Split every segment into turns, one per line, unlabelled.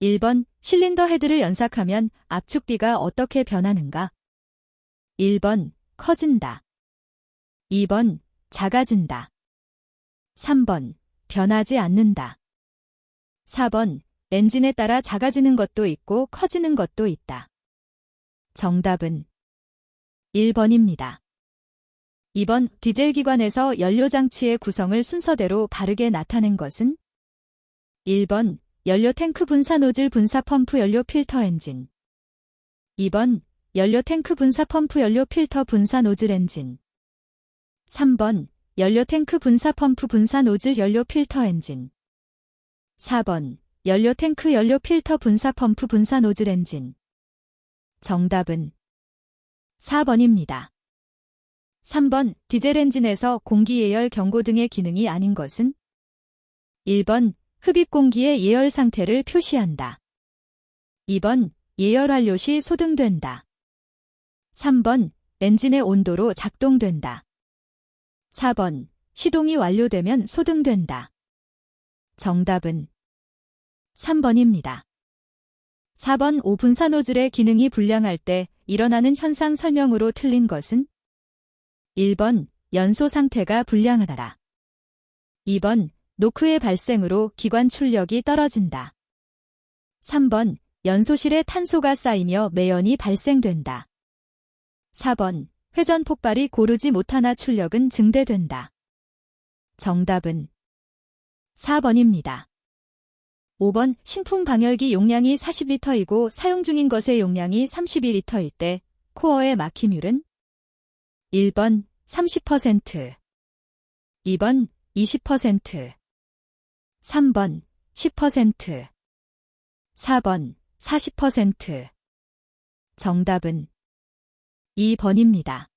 1번 실린더 헤드를 연삭하면 압축비가 어떻게 변하는가? 1번 커진다. 2번 작아진다. 3번 변하지 않는다. 4번 엔진에 따라 작아지는 것도 있고 커지는 것도 있다. 정답은 1번입니다. 2번 디젤 기관에서 연료장치의 구성을 순서대로 바르게 나타낸 것은? 1번 연료 탱크 분사 노즐 분사 펌프 연료 필터 엔진. 2번 연료 탱크 분사 펌프 연료 필터 분사 노즐 엔진. 3번 연료 탱크 분사 펌프 분사 노즐 연료 필터 엔진. 4번 연료 탱크 연료 필터 분사 펌프 분사 노즐 엔진. 정답은 4번입니다. 3번 디젤 엔진에서 공기 예열 경고 등의 기능이 아닌 것은? 1번 흡입 공기의 예열 상태를 표시한다. 2번 예열 완료 시 소등된다. 3번 엔진의 온도로 작동된다. 4번 시동이 완료되면 소등된다. 정답은 3번입니다. 4번 5분사 노즐의 기능이 불량할 때 일어나는 현상 설명으로 틀린 것은? 1번 연소 상태가 불량하다. 2번 노크의 발생으로 기관 출력이 떨어진다. 3번 연소실에 탄소가 쌓이며 매연이 발생된다. 4번 회전 폭발이 고르지 못하나 출력은 증대된다. 정답은 4번입니다. 5번 신품 방열기 용량이 40리터이고 사용 중인 것의 용량이 32리터일 때 코어의 막힘률은? 1번 30%, 2번 20%, 3번 10%, 4번 40%. 정답은 2번입니다.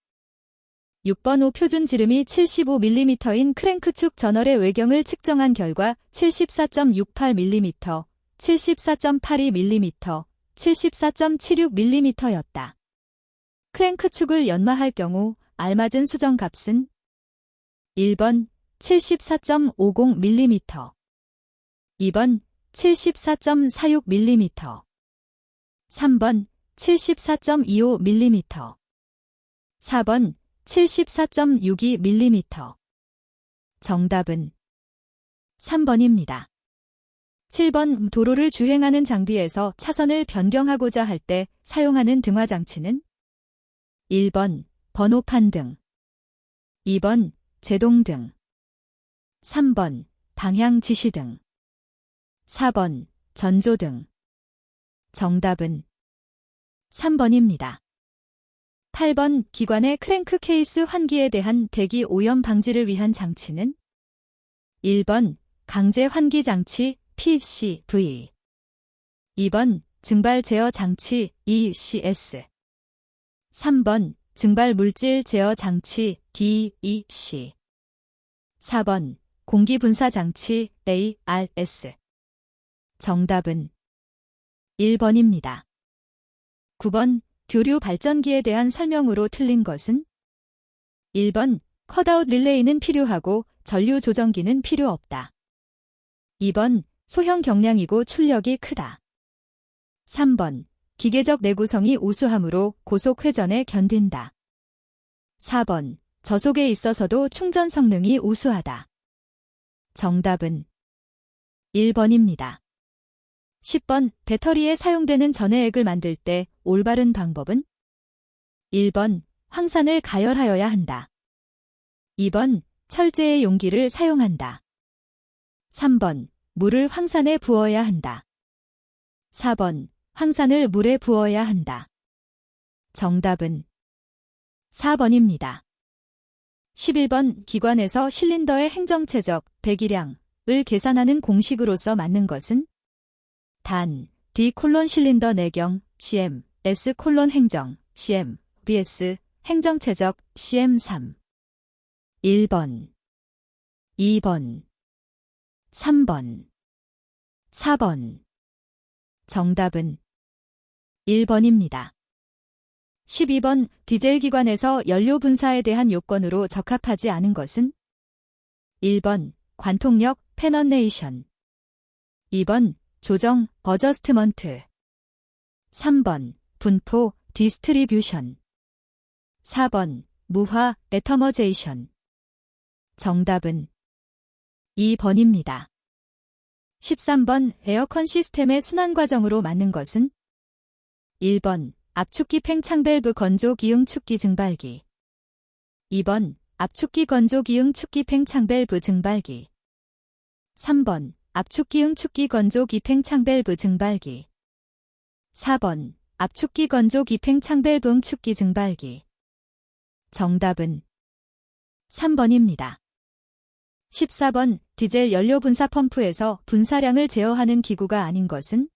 6번 5 표준 지름이 75mm인 크랭크축 저널의 외경을 측정한 결과 74.68mm, 74.82mm, 74.76mm였다. 크랭크축을 연마할 경우 알맞은 수정값은? 1번 74.50mm, 2번 74.46mm, 3번 74.25mm, 4번 74.62mm. 정답은 3번입니다. 7번 도로를 주행하는 장비에서 차선을 변경하고자 할 때 사용하는 등화장치는? 1번 번호판 등, 2번 제동등, 3번 방향 지시등, 4번 전조등. 정답은 3번입니다. 8번 기관의 크랭크 케이스 환기에 대한 대기 오염 방지를 위한 장치는? 1번 강제 환기 장치 PCV, 2번 증발 제어 장치 ECS, 3번 증발 물질 제어 장치 DEC, 4번 공기 분사 장치 ARS. 정답은 1번입니다. 9번 교류 발전기에 대한 설명으로 틀린 것은? 1번 컷아웃 릴레이는 필요하고 전류 조정기는 필요 없다. 2번 소형 경량이고 출력이 크다. 3번 기계적 내구성이 우수하므로 고속 회전에 견딘다. 4번 저속에 있어서도 충전 성능이 우수하다. 정답은 1번입니다. 10번 배터리에 사용되는 전해액을 만들 때 올바른 방법은? 1번 황산을 가열하여야 한다. 2번 철제의 용기를 사용한다. 3번 물을 황산에 부어야 한다. 4번 황산을 물에 부어야 한다. 정답은 4번입니다. 11번 기관에서 실린더의 행정체적 배기량을 계산하는 공식으로서 맞는 것은? 단 D: 실린더 내경 cm, S: 행정 cm, bs 행정체적 cm3. 1번, 2번, 3번, 4번. 정답은 1번입니다. 12번 디젤 기관에서 연료 분사에 대한 요건으로 적합하지 않은 것은? 1번 관통력 페너네이션, 2번 조정, 어저스트먼트. 3번, 분포, 디스트리뷰션. 4번, 무화, 애터머제이션. 정답은 2번입니다. 13번, 에어컨 시스템의 순환 과정으로 맞는 것은? 1번, 압축기 팽창 밸브 건조 기응 축기 증발기. 2번, 압축기 건조 기응 축기 팽창 밸브 증발기. 3번, 압축기 응축기 건조 기팽창 밸브 증발기. 4번, 압축기 건조 기팽창 밸브 응축기 증발기. 정답은 3번입니다. 14번, 디젤 연료 분사 펌프에서 분사량을 제어하는 기구가 아닌 것은?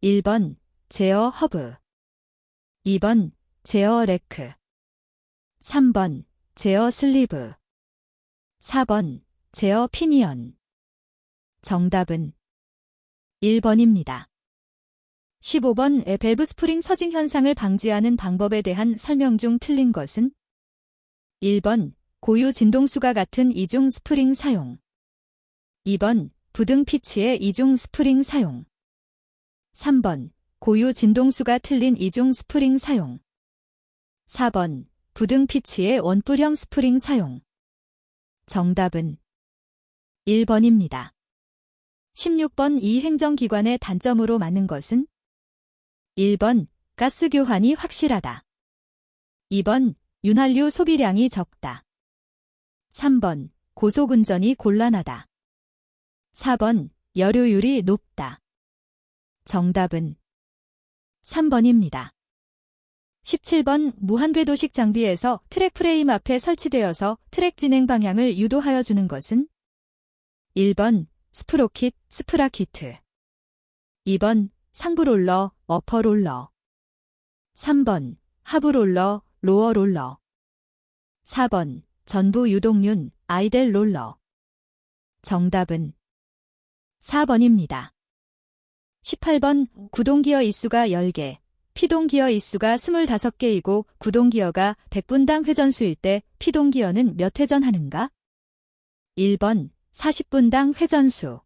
1번, 제어 허브. 2번, 제어 레크. 3번, 제어 슬리브. 4번, 제어 피니언. 정답은 1번입니다. 15번, 밸브 스프링 서징 현상을 방지하는 방법에 대한 설명 중 틀린 것은? 1번, 고유 진동수가 같은 이중 스프링 사용. 2번, 부등 피치의 이중 스프링 사용. 3번, 고유 진동수가 틀린 이중 스프링 사용. 4번, 부등 피치의 원뿔형 스프링 사용. 정답은 1번입니다. 16번, 이 행정기관의 단점으로 맞는 것은? 1번, 가스 교환이 확실하다. 2번, 윤활유 소비량이 적다. 3번, 고속운전이 곤란하다. 4번, 열효율이 높다. 정답은 3번입니다. 17번, 무한궤도식 장비에서 트랙 프레임 앞에 설치되어서 트랙 진행 방향을 유도하여 주는 것은? 1번, 스프로킷, 스프라키트. 2번, 상부롤러, 어퍼롤러. 3번, 하부롤러, 로어롤러. 4번, 전부 유동륜, 아이델 롤러. 정답은 4번입니다. 18번, 구동기어 인수가 10개, 피동기어 인수가 25개이고 구동기어가 100분당 회전수일 때 피동기어는 몇 회전하는가? 1번, 40분당 회전수.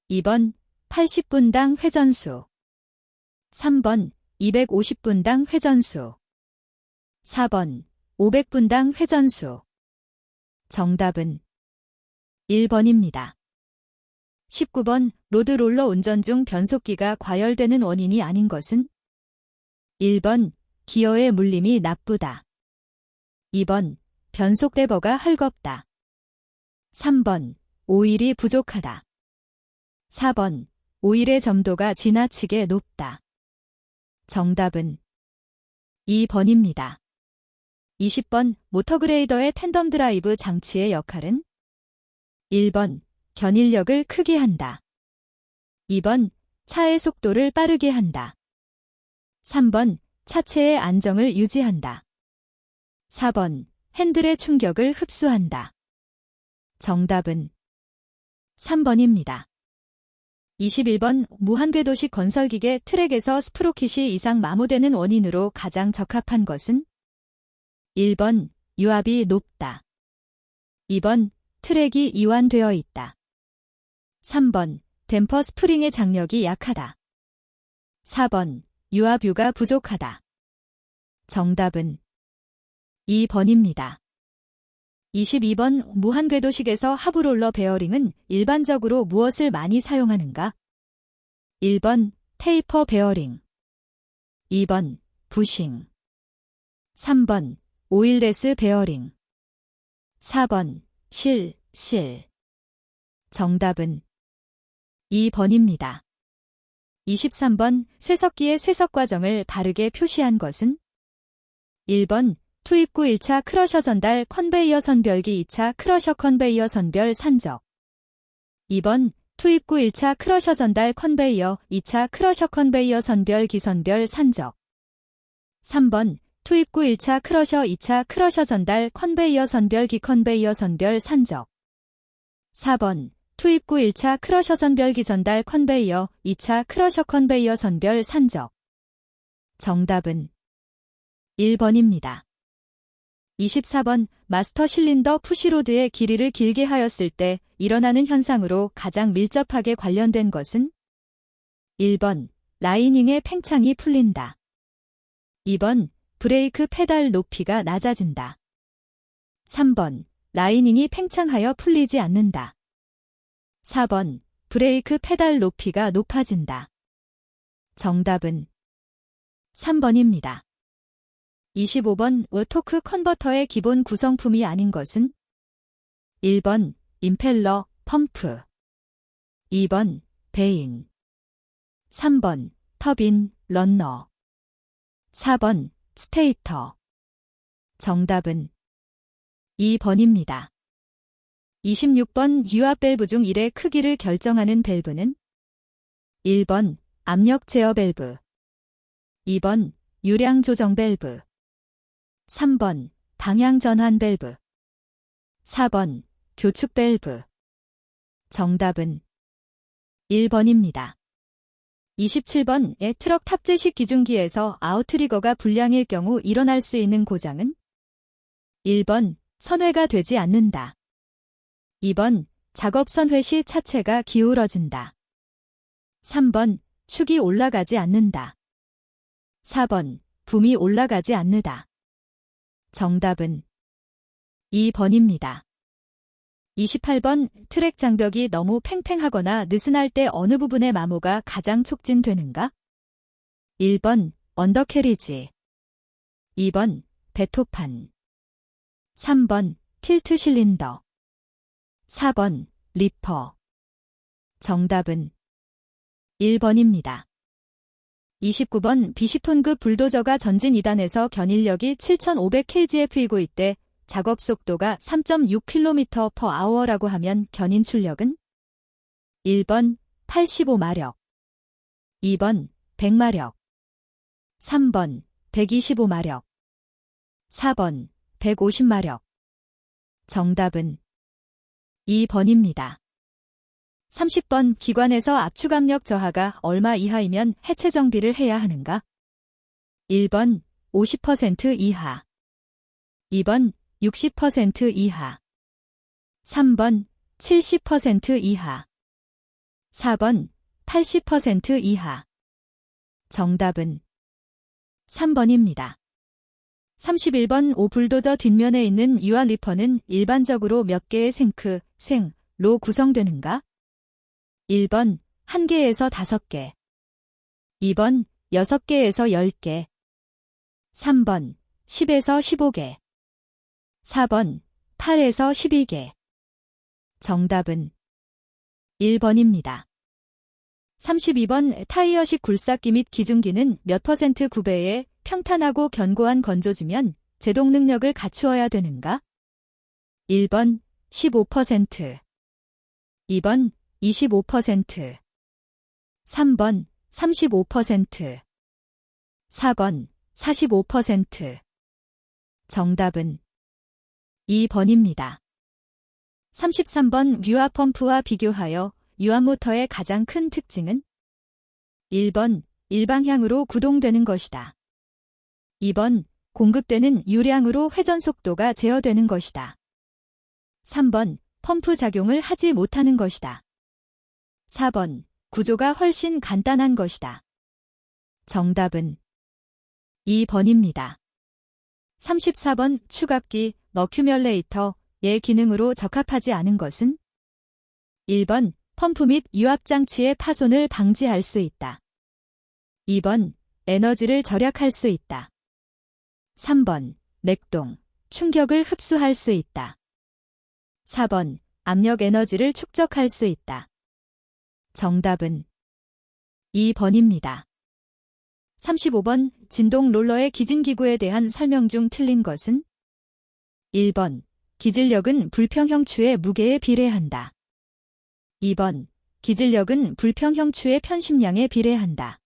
2번, 80분당 회전수. 3번, 250분당 회전수. 4번, 500분당 회전수. 정답은 1번입니다. 19번, 로드롤러 운전 중 변속기가 과열되는 원인이 아닌 것은? 1번, 기어의 물림이 나쁘다. 2번, 변속 레버가 헐겁다. 3번, 오일이 부족하다. 4번, 오일의 점도가 지나치게 높다. 정답은 2번입니다. 20번, 모터그레이더의 텐덤 드라이브 장치의 역할은? 1번, 견인력을 크게 한다. 2번, 차의 속도를 빠르게 한다. 3번, 차체의 안정을 유지한다. 4번, 핸들의 충격을 흡수한다. 정답은 3번입니다. 21번, 무한궤도식 건설기계 트랙에서 스프로킷이 이상 마모되는 원인으로 가장 적합한 것은? 1번, 유압이 높다. 2번, 트랙이 이완되어 있다. 3번, 댐퍼 스프링의 장력이 약하다. 4번, 유압유가 부족하다. 정답은 2번입니다. 22번, 무한궤도식에서 하부롤러 베어링은 일반적으로 무엇을 많이 사용하는가? 1번, 테이퍼 베어링. 2번, 부싱. 3번, 오일레스 베어링. 4번, 실. 정답은 2번입니다. 23번, 쇠석기의 쇠석 과정을 바르게 표시한 것은? 1번, 투입구 1차 크러셔 전달 컨베이어 선별기 2차 크러셔 컨베이어 선별 산적. 2번, 투입구 1차 크러셔 전달 컨베이어 2차 크러셔 컨베이어 선별기 선별 산적. 3번, 투입구 1차 크러셔 2차 크러셔 전달 컨베이어 선별기 컨베이어 선별 산적. 4번, 투입구 1차 크러셔 선별기 전달 컨베이어 2차 크러셔 컨베이어 선별 산적. 정답은 1번입니다. 24번, 마스터 실린더 푸시로드의 길이를 길게 하였을 때 일어나는 현상으로 가장 밀접하게 관련된 것은? 1번 라이닝의 팽창이 풀린다. 2번 브레이크 페달 높이가 낮아진다. 3번 라이닝이 팽창하여 풀리지 않는다. 4번 브레이크 페달 높이가 높아진다. 정답은 3번입니다. 25번 토크 컨버터의 기본 구성품이 아닌 것은 1번 임펠러, 펌프 2번 베인 3번 터빈, 런너 4번 스테이터 정답은 2번입니다. 26번 유압 밸브 중 1의 크기를 결정하는 밸브는 1번 압력 제어 밸브 2번 유량 조정 밸브 3번 방향 전환 밸브 4번 교축 밸브 정답은 1번입니다. 27번의 트럭 탑재식 기중기에서 아웃트리거가 불량일 경우 일어날 수 있는 고장은 1번 선회가 되지 않는다. 2번 작업 선회 시 차체가 기울어진다. 3번 축이 올라가지 않는다. 4번 붐이 올라가지 않는다. 정답은 2번입니다. 28번 트랙 장벽이 너무 팽팽하거나 느슨할 때 어느 부분의 마모가 가장 촉진되는가? 1번 언더캐리지 2번 배토판 3번 틸트 실린더 4번 리퍼 정답은 1번입니다. 29번 비시톤급 불도저가 전진 2단에서 견인력이 7500kgf이고 이때 작업 속도가 3.6km/h라고 하면 견인 출력은 1번 85마력 2번 100마력 3번 125마력 4번 150마력 정답은 2번입니다. 30번 기관에서 압축 압력 저하가 얼마 이하이면 해체 정비를 해야 하는가? 1번 50% 이하 2번 60% 이하 3번 70% 이하 4번 80% 이하 정답은 3번입니다. 31번 불도저 뒷면에 있는 유압 리퍼는 일반적으로 몇 개의 생로 구성되는가? 1번 1개에서 5개 2번 6개에서 10개 3번 10에서 15개 4번 8에서 12개 정답은 1번입니다. 32번 타이어식 굴삭기 및 기중기는 몇 퍼센트 구배에 평탄하고 견고한 건조지면 제동 능력을 갖추어야 되는가? 1번 15% 2번 25% 3번 35% 4번 45% 정답은 2번입니다. 33번 유압 펌프와 비교하여 유압 모터의 가장 큰 특징은 1번 일방향으로 구동되는 것이다. 2번 공급되는 유량으로 회전 속도가 제어되는 것이다. 3번 펌프 작용을 하지 못하는 것이다. 4번 구조가 훨씬 간단한 것이다. 정답은 2번입니다. 34번 추각기 어큐뮬레이터의 기능으로 적합하지 않은 것은 1번 펌프 및 유압 장치의 파손을 방지할 수 있다. 2번 에너지를 절약할 수 있다. 3번 맥동, 충격을 흡수할 수 있다. 4번 압력 에너지를 축적할 수 있다. 정답은 2번입니다. 35번 진동 롤러의 기진기구에 대한 설명 중 틀린 것은 1번 기질력은 불평형 추의 무게에 비례한다. 2번 기질력은 불평형 추의 편심량에 비례한다.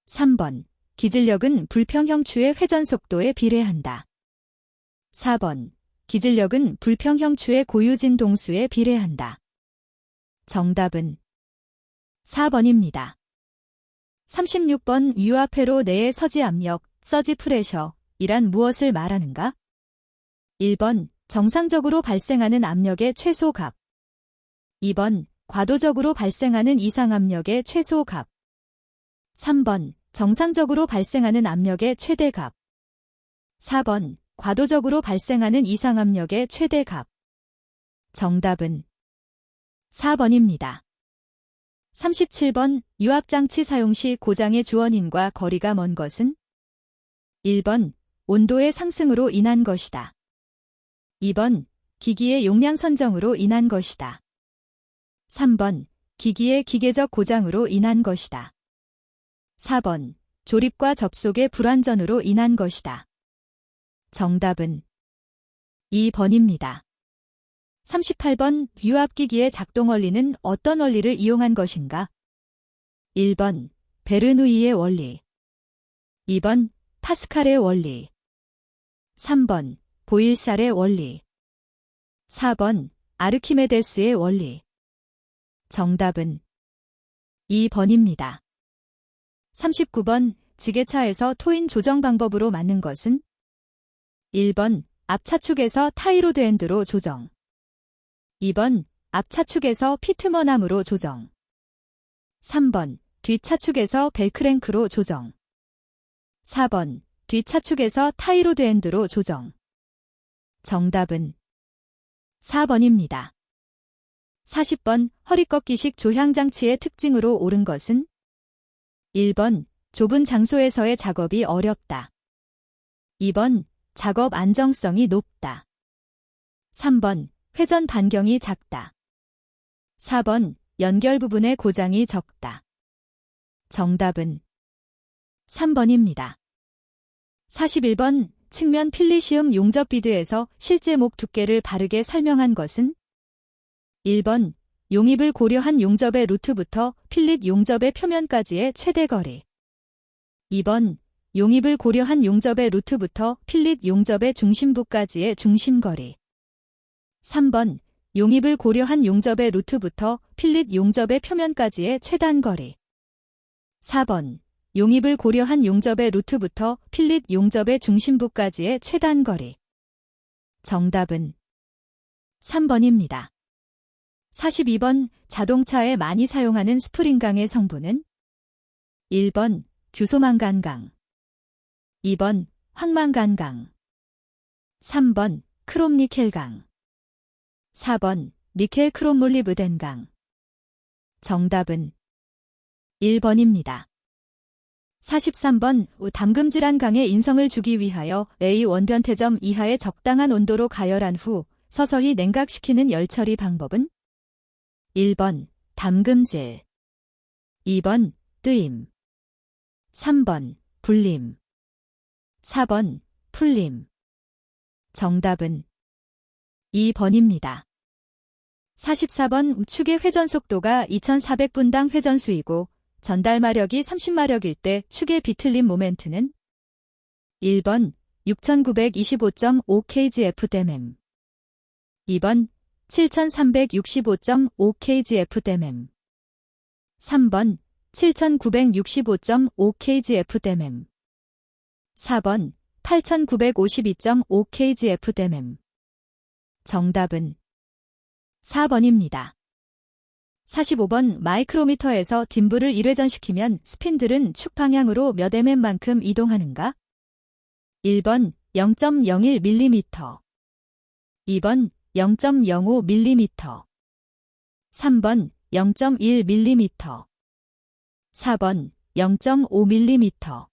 3번 기질력은 불평형 추의 회전 속도에 비례한다. 4번 기질력은 불평형 추의 고유진 동수에 비례한다. 정답은 4번입니다. 36번 유압회로 내의 서지 압력, 서지 프레셔 이란 무엇을 말하는가? 1번 정상적으로 발생하는 압력의 최소값 2번 과도적으로 발생하는 이상 압력의 최소값 3번 정상적으로 발생하는 압력의 최대값. 4번 과도적으로 발생하는 이상압력의 최대값. 정답은 4번입니다. 37번 유압장치 사용 시 고장의 주원인과 거리가 먼 것은? 1번 온도의 상승으로 인한 것이다. 2번 기기의 용량 선정으로 인한 것이다. 3번 기기의 기계적 고장으로 인한 것이다. 4번 조립과 접속의 불완전으로 인한 것이다. 정답은 2번입니다. 38번 유압기기의 작동 원리는 어떤 원리를 이용한 것인가? 1번 베르누이의 원리. 2번 파스칼의 원리. 3번 보일살의 원리. 4번 아르키메데스의 원리. 정답은 2번입니다. 39번 지게차에서 토인 조정 방법으로 맞는 것은? 1번 앞차축에서 타이로드 핸드로 조정. 2번 앞차축에서 피트먼암으로 조정. 3번 뒷차축에서 벨크랭크로 조정. 4번 뒷차축에서 타이로드 핸드로 조정. 정답은 4번입니다. 40번 허리 꺾기식 조향장치의 특징으로 옳은 것은? 1번 좁은 장소에서의 작업이 어렵다. 2번 작업 안정성이 높다. 3번 회전 반경이 작다. 4번 연결 부분의 고장이 적다. 정답은 3번입니다. 41번 측면 필리시움 용접 비드에서 실제 목 두께를 바르게 설명한 것은? 1번 용입을 고려한 용접의 루트부터 필립 용접의 표면까지의 최대 거리. 2번 용입을 고려한 용접의 루트부터 필립 용접의 중심부까지의 중심거리. 3번 용입을 고려한 용접의 루트부터 필립 용접의 표면까지의 최단거리. 4번 용입을 고려한 용접의 루트부터 필립 용접의 중심부까지의 최단거리. 정답은 3번입니다. 42번 자동차에 많이 사용하는 스프링강의 성분은? 1번 규소망간강. 2번 황망간강. 3번 크롬니켈강. 4번 니켈 크롬 몰리브덴강. 정답은 1번입니다. 43번 담금질한 강의 인성을 주기 위하여 A 원변태점 이하의 적당한 온도로 가열한 후 서서히 냉각시키는 열처리 방법은? 1번 담금질. 2번 뜨임. 3번 불림. 4번 풀림. 정답은 2번입니다. 44번 축의 회전 속도가 2400분당 회전수이고 전달 마력이 30마력일 때 축의 비틀림 모멘트는? 1번 6925.5kgf/m. 2번 7365.5kgf/m. 3번 7965.5kgf/m. 4번 8952.5kgf/m. 정답은 4번입니다. 45번 마이크로미터에서 딤블을 1회전시키면 스핀들은 축 방향으로 몇 mm만큼 이동하는가? 1번 0.01mm. 2번 0.05mm. 3번 0.1mm. 4번 0.5mm.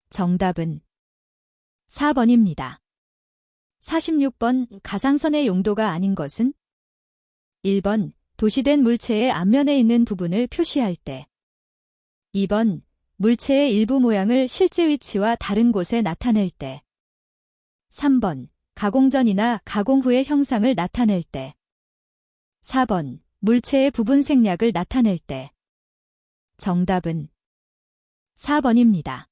정답은 4번입니다. 46번 가상선의 용도가 아닌 것은? 1번 도시된 물체의 앞면에 있는 부분을 표시할 때. 2번 물체의 일부 모양을 실제 위치와 다른 곳에 나타낼 때. 3번 가공 전이나 가공 후의 형상을 나타낼 때. 4번 물체의 부분 생략을 나타낼 때. 정답은 4번입니다.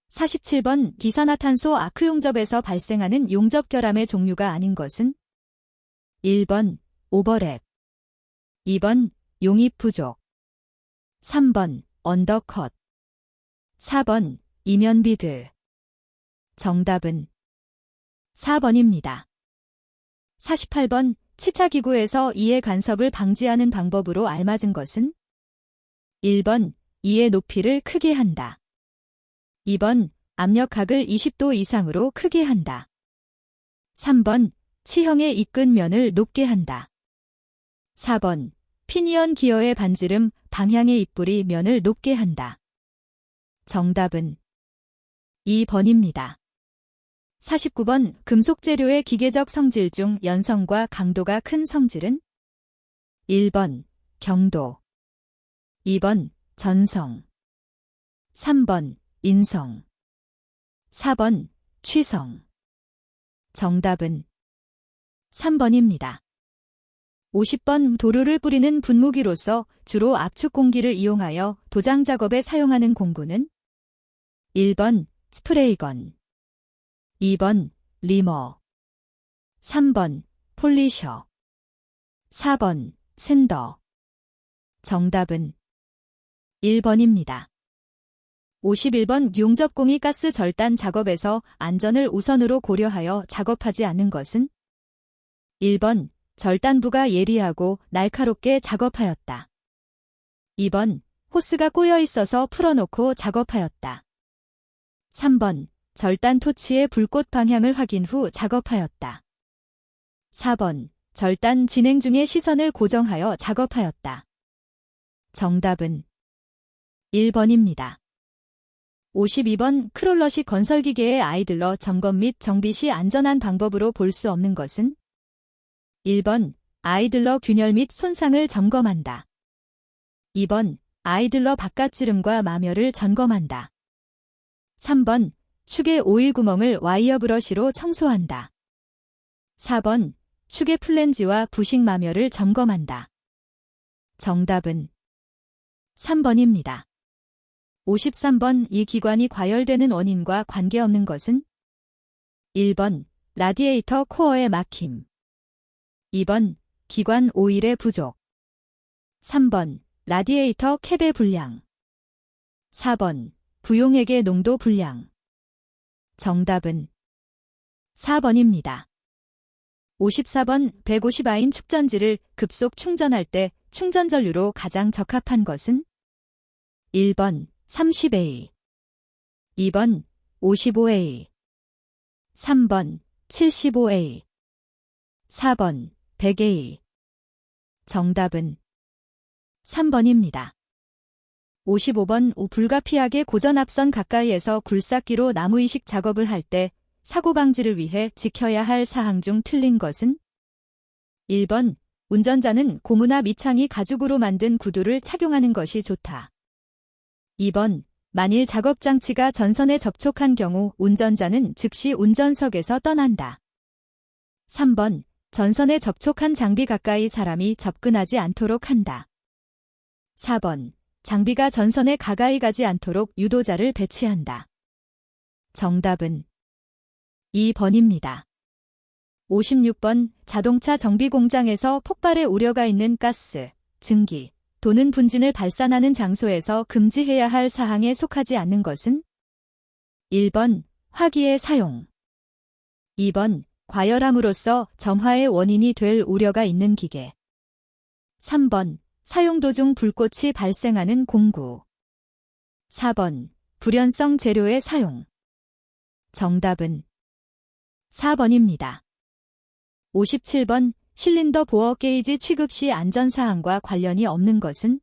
47번 기산화탄소 아크 용접에서 발생하는 용접 결함의 종류가 아닌 것은? 1번 오버랩. 2번 용입 부족. 3번 언더컷. 4번 이면 비드. 정답은 4번입니다. 48번 치차기구에서 이해 간섭을 방지하는 방법으로 알맞은 것은? 1번 이의 높이를 크게 한다. 2번 압력각을 20도 이상으로 크게 한다. 3번 치형의 입근 면을 높게 한다. 4번 피니언 기어의 반지름 방향의 입꼬리 면을 높게 한다. 정답은 2번입니다. 49번 금속 재료의 기계적 성질 중 연성과 강도가 큰 성질은 1번 경도, 2번 전성, 3번 인성, 4번 취성. 정답은 3번입니다. 50번 도료를 뿌리는 분무기로서 주로 압축 공기를 이용하여 도장 작업에 사용하는 공구는 1번 스프레이건, 2번 리머, 3번 폴리셔, 4번 샌더. 정답은 1번입니다. 51번 용접공이 가스 절단 작업에서 안전을 우선으로 고려하여 작업하지 않는 것은 1번 절단부가 예리하고 날카롭게 작업하였다. 2번 호스가 꼬여 있어서 풀어놓고 작업하였다. 3번 절단 토치의 불꽃 방향을 확인 후 작업하였다. 4번 절단 진행 중에 시선을 고정하여 작업하였다. 정답은 1번입니다. 52번 크롤러식 건설기계의 아이들러 점검 및 정비 시 안전한 방법으로 볼 수 없는 것은 1번 아이들러 균열 및 손상을 점검한다. 2번 아이들러 바깥지름과 마멸을 점검한다. 3번 축의 오일 구멍을 와이어 브러시로 청소한다. 4번 축의 플랜지와 부식 마멸을 점검한다. 정답은 3번입니다. 53번 이 기관이 과열되는 원인과 관계없는 것은 1번 라디에이터 코어의 막힘, 2번 기관 오일의 부족, 3번 라디에이터 캡의 불량, 4번 부용액의 농도 불량. 정답은 4번입니다. 54번 150아인 축전지를 급속 충전할 때 충전 전류로 가장 적합한 것은 1번 30A, 2번 55A, 3번 75A, 4번 100A. 정답은 3번입니다. 55번 불가피하게 고전 앞선 가까이에서 굴삭기로 나무 이식 작업을 할 때 사고 방지를 위해 지켜야 할 사항 중 틀린 것은 1번 운전자는 고무나 밑창이 가죽으로 만든 구두를 착용하는 것이 좋다. 2번 만일 작업 장치가 전선에 접촉한 경우 운전자는 즉시 운전석에서 떠난다. 3번 전선에 접촉한 장비 가까이 사람이 접근하지 않도록 한다. 4번 장비가 전선에 가까이 가지 않도록 유도자를 배치한다. 정답은 2번입니다. 56번 자동차 정비 공장에서 폭발의 우려가 있는 가스, 증기 또는 분진을 발산하는 장소에서 금지해야 할 사항에 속하지 않는 것은 1번 화기의 사용, 2번 과열함으로써 점화의 원인이 될 우려가 있는 기계, 3번 사용 도중 불꽃이 발생하는 공구, 4번 불연성 재료의 사용. 정답은 4번입니다. 57번 실린더 보어 게이지 취급 시 안전사항과 관련이 없는 것은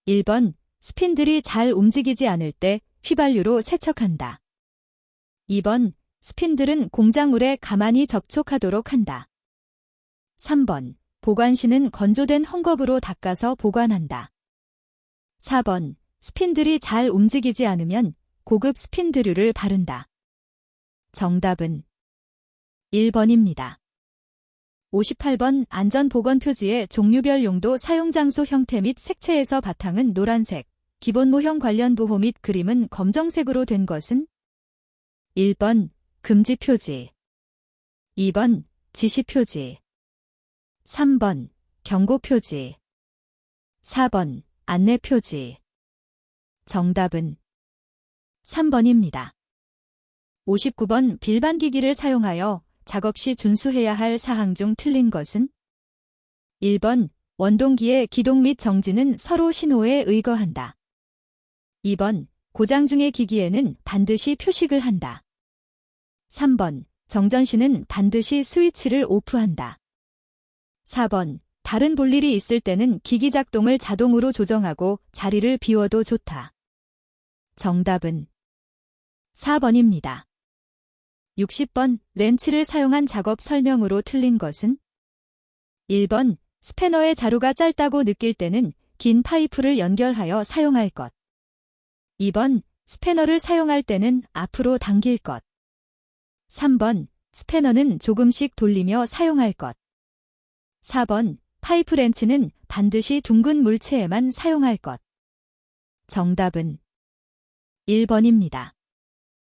1번 스핀들이 잘 움직이지 않을 때 휘발유로 세척한다. 2번 스핀들은 공작물에 가만히 접촉하도록 한다. 3번 보관시는 건조된 헝겊으로 닦아서 보관한다. 4번 스핀들이 잘 움직이지 않으면 고급 스핀드류를 바른다. 정답은 1번입니다. 58번 안전보건 표지의 종류별 용도 사용장소 형태 및 색채에서 바탕은 노란색, 기본 모형 관련 보호 및 그림은 검정색으로 된 것은 1번 금지 표지, 2번 지시 표지, 3번 경고 표지, 4번 안내 표지. 정답은 3번입니다. 59번 빌반기기를 사용하여 작업 시 준수해야 할 사항 중 틀린 것은 1번 원동기의 기동 및 정지는 서로 신호에 의거한다. 2번, 고장 중의 기기에는 반드시 표식을 한다. 3번, 정전 시는 반드시 스위치를 오프한다. 4번, 다른 볼일이 있을 때는 기기 작동을 자동으로 조정하고 자리를 비워도 좋다. 정답은 4번입니다. 60번, 렌치를 사용한 작업 설명으로 틀린 것은? 1번, 스패너의 자루가 짧다고 느낄 때는 긴 파이프를 연결하여 사용할 것. 2번, 스패너를 사용할 때는 앞으로 당길 것. 3번, 스패너는 조금씩 돌리며 사용할 것. 4번, 파이프 렌치는 반드시 둥근 물체에만 사용할 것. 정답은 1번입니다.